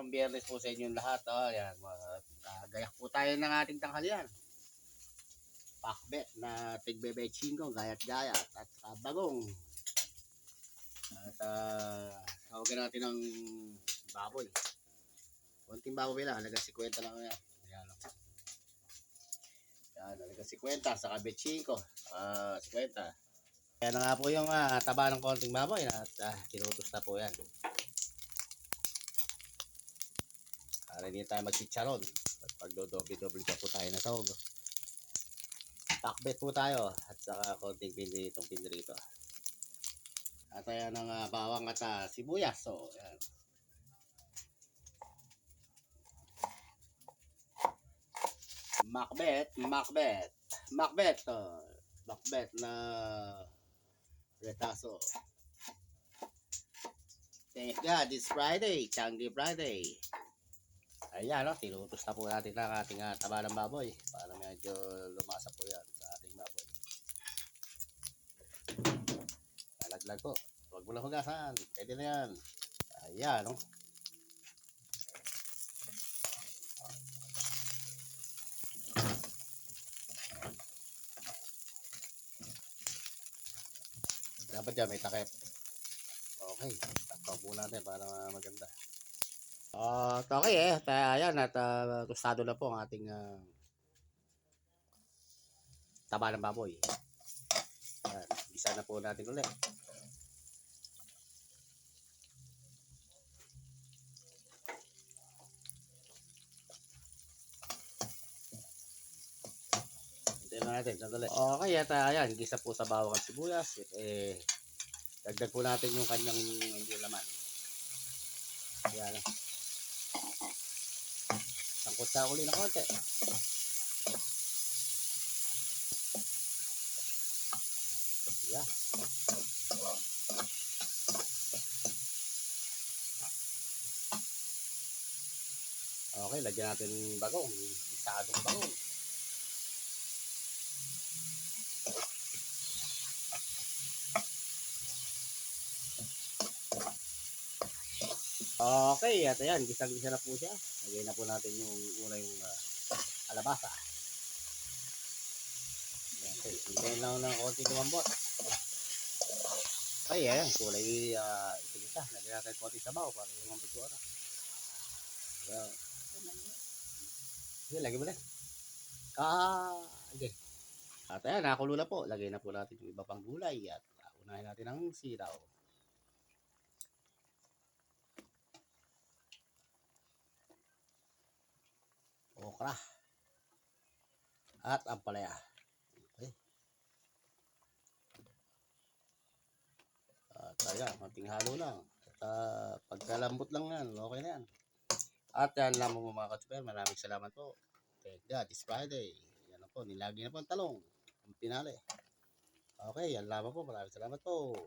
Magandang biyernes po sa inyong lahat. Ayan, gayak po tayo ng ating tanghalian. Pakbet na tigbebe chingo, gayat-gayat at bagong. At tawagan natin ng baboy. Konting baboy lang, halaga 50 lang yan. Ayan, yan, halaga 50 sa kabet chingo. 50. Kaya na nga po yung taba ng konting baboy at tinutos na po yan. Para hindi tayo magchicharon. At pagdodoble-doble pa po tayo na sahog. Pakbet po tayo. At saka konting pinritong pinrito. At ayan ang bawang at sibuyas. So, ayan. Macbeth na retaso. Thank God, it's Friday. Changi Friday. Ayan, tinutos na po natin ang ating taba ng baboy para medyo lumasa po yan sa ating baboy. Nalaglag po. Huwag mo na hugasan. Pwede na yan. Ayan, dapat dyan may takip. Okay, takpan po natin para maganda. Okay ayan at tostado na po ang ating taba ng baboy. Ayan, isa na po natin ulit. Hintayin na natin, sandali. Okay, at ayan, gisa po sa bawang at sibuyas. Dagdag po natin yung kanyang hindi laman. Ayan. Sangkot sa uli na konti. Yeah. Okay, lagyan natin bagong. Isadong bagong. Okay, at ayan, gisang-gisa na po siya. Lagyan na po natin yung una yung alabasa. Okay, hintayin lang ng konti lumambot. Okay, ayan, kulay isa. Lagyan natin konti sabaw para lumambot ko na. Ayan. Sige, lagyan mo na. Okay. At ayan, nakakulo na po. Lagyan na po natin yung iba pang gulay at unahin natin ang sitaw. Okra. At ampalaya. Okay. At ayan, konting halo lang. At pagkalambot lang yan, okay na yan. At yan lamang mo mga ka-super, maraming salamat po. Thank God, it's Friday. Yan na po, nilagi na po ang talong. Ang pinali. Okay, yan lamang po, maraming salamat po.